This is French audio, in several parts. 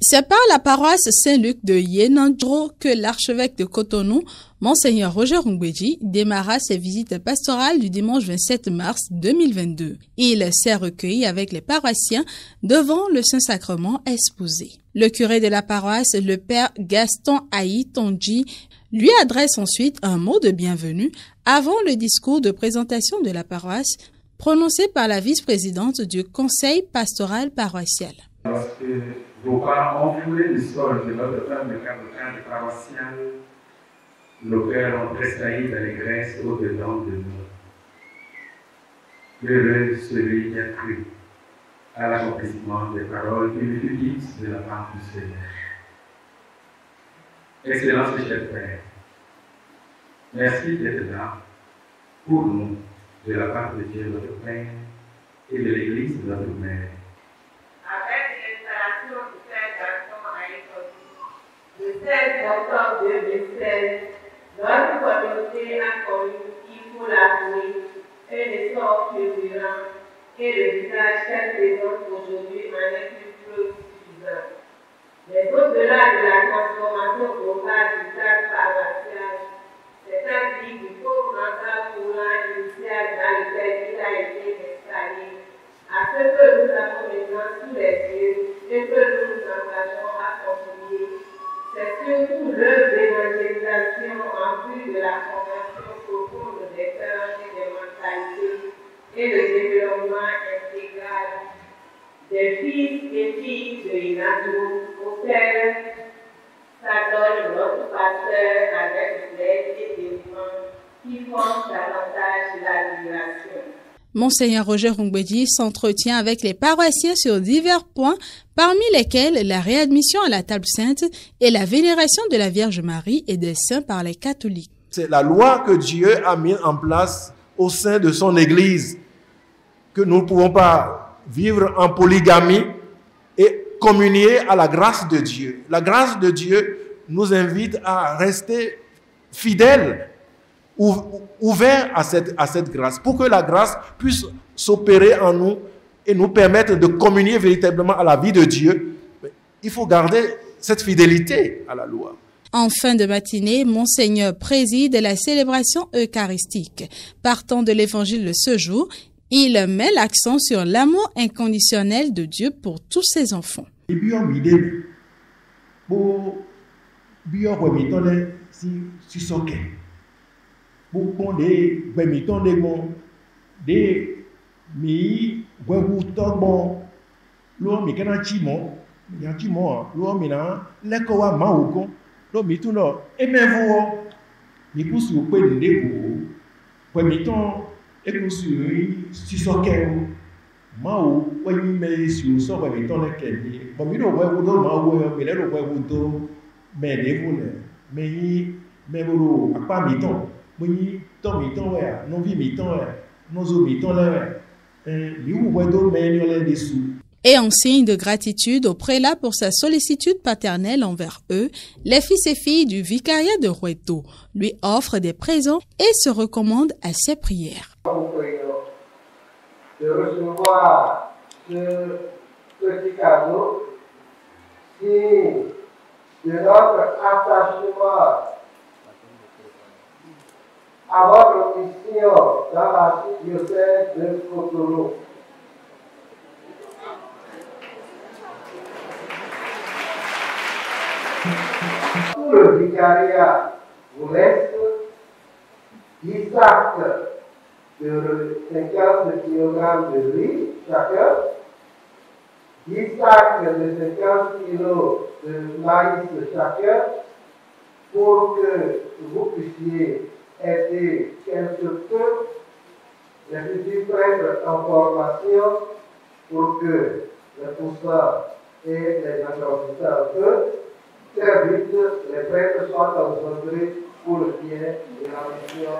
C'est par la paroisse Saint-Luc de Yenandro que l'archevêque de Cotonou, Monseigneur Roger Rungbeji, démarra ses visites pastorales du dimanche 27 mars 2022. Il s'est recueilli avec les paroissiens devant le Saint-Sacrement exposé. Le curé de la paroisse, le père Gaston Aï Tondji, lui adresse ensuite un mot de bienvenue avant le discours de présentation de la paroisse prononcé par la vice-présidente du conseil pastoral paroissial. Lorsque vos parents ont foulé le sol de notre femme de cabotage paroissial, nos pères ont tressailli d'allégresse au-dedans de nous. Heureux celui qui a cru à l'accomplissement des paroles qui lui furent dites de la part du Seigneur. Excellence et cher Père, merci d'être là pour nous, de la part de Dieu notre Père et de l'Église notre Mère. Avec l'installation du Père Gaston Aïe, le 16 octobre 2016, notre communauté a connu, il faut l'avouer, un essor fulgurant et le visage qu'elle présente aujourd'hui en est plus preuve suffisante. Mais au-delà de la transformation globale du cadre paroissial, c'est un vie du pauvre mental roulant initial dans lequel il a été installé, à ce que nous avons maintenant sous les yeux et que nous nous engageons à continuer. C'est surtout l'œuvre d'évangélisation en vue de la conversion profonde des cœurs et des mentalités et le développement intégral des fils et filles de Yenandro auxquels s'adonne notre pasteur avec l'aide et dévouement qui font davantage l'admiration. Monseigneur Roger Rungbeji s'entretient avec les paroissiens sur divers points, parmi lesquels la réadmission à la table sainte et la vénération de la Vierge Marie et des saints par les catholiques. C'est la loi que Dieu a mise en place au sein de son Église, que nous ne pouvons pas vivre en polygamie et communier à la grâce de Dieu. La grâce de Dieu nous invite à rester fidèles, ouverts à cette grâce, pour que la grâce puisse s'opérer en nous et nous permettre de communier véritablement à la vie de Dieu. Il faut garder cette fidélité à la loi. En fin de matinée, Monseigneur préside la célébration eucharistique. Partant de l'évangile de ce jour, il met l'accent sur l'amour inconditionnel de Dieu pour tous ses enfants. Et en signe de gratitude au prélat pour sa sollicitude paternelle envers eux, les fils et filles du vicariat de Roueto lui offrent des présents et se recommandent à ses prières. De recevoir ce petit cadeau, signe de notre attachement à votre mission dans la diocèse de Cotonou. Tout le vicariat vous laisse 10 actes de 50 kg de riz chacun, 10 sacs de 50 kg de maïs chacun, pour que vous puissiez aider quelque peu les petits prêtres en formation pour que les poussants et les apprentisseurs, très vite, les prêtres soient concentrés pour le bien de la mission.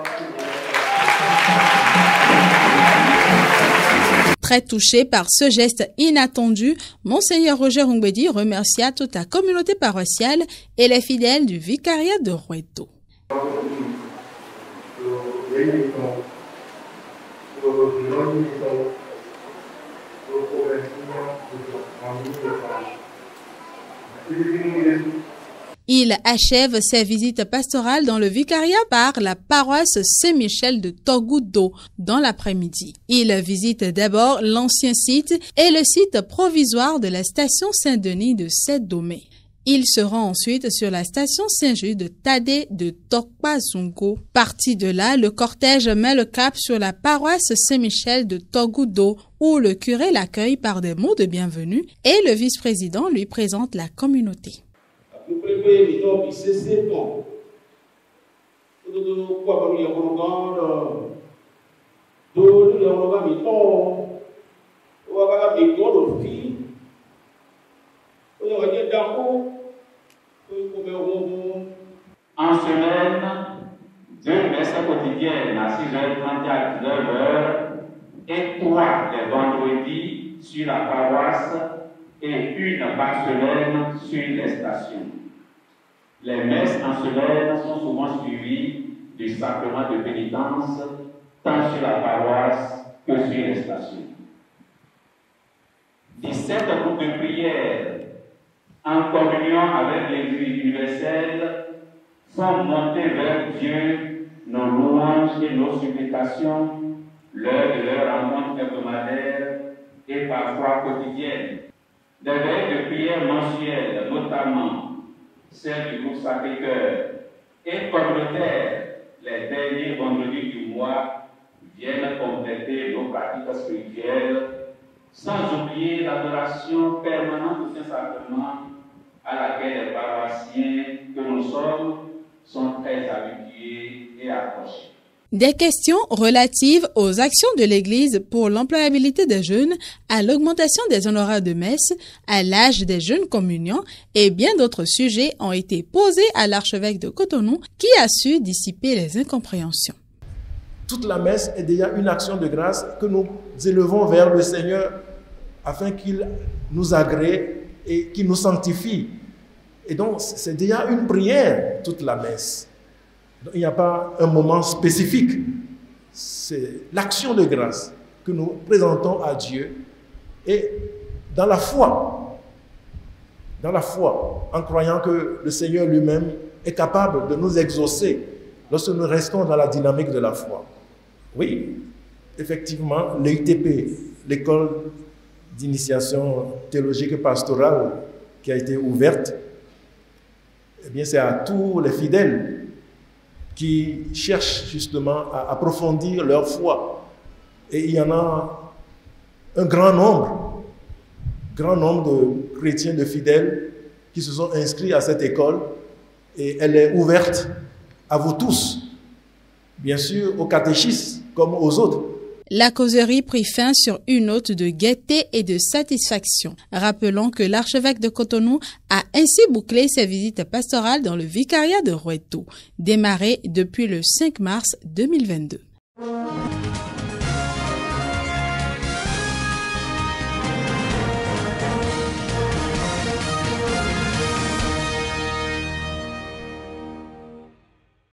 Très touché par ce geste inattendu, Monseigneur Roger Rungbeji remercia toute la communauté paroissiale et les fidèles du vicariat de Roueto. Il achève ses visites pastorales dans le vicariat par la paroisse Saint-Michel de Togoudou dans l'après-midi. Il visite d'abord l'ancien site et le site provisoire de la station Saint-Denis de Sédomé. Il se rend ensuite sur la station Saint-Just de Tadé de Tokpazungo. Parti de là, le cortège met le cap sur la paroisse Saint-Michel de Togoudou où le curé l'accueille par des mots de bienvenue et le vice-président lui présente la communauté. En semaine, 2 messes quotidiennes à 6h30 à 19h et 3 les vendredis sur la paroisse et une par semaine sur les stations. Les messes en semaine sont souvent suivies du sacrement de pénitence tant sur la paroisse que sur les stations. 17 groupes de prière en communion avec l'Église universelle font monter vers Dieu nos louanges et nos supplications l'heure de leur rencontre hebdomadaire et parfois quotidienne. Des veilles de prière mensuelles, notamment celle du groupe Sacré-Cœur et communautaire, les derniers vendredis du mois, viennent compléter nos pratiques spirituelles, sans oublier l'adoration permanente du Saint-Sacrement à laquelle les paroissiens que nous sommes sont très habitués et accrochés. Des questions relatives aux actions de l'Église pour l'employabilité des jeunes, à l'augmentation des honoraires de messe, à l'âge des jeunes communiants et bien d'autres sujets ont été posés à l'archevêque de Cotonou qui a su dissiper les incompréhensions. Toute la messe est déjà une action de grâce que nous élevons vers le Seigneur afin qu'il nous agrée et qu'il nous sanctifie. Et donc, c'est déjà une prière, toute la messe. Donc, il n'y a pas un moment spécifique. C'est l'action de grâce que nous présentons à Dieu. Et dans la foi, en croyant que le Seigneur lui-même est capable de nous exaucer lorsque nous restons dans la dynamique de la foi. Oui, effectivement, l'EITP, l'école d'initiation théologique et pastorale qui a été ouverte, eh bien, c'est à tous les fidèles qui cherchent justement à approfondir leur foi. Et il y en a un grand nombre de chrétiens, de fidèles qui se sont inscrits à cette école et elle est ouverte à vous tous, bien sûr aux catéchistes comme aux autres. La causerie prit fin sur une note de gaieté et de satisfaction. Rappelons que l'archevêque de Cotonou a ainsi bouclé ses visites pastorales dans le vicariat de Roueto, démarré depuis le 5 mars 2022.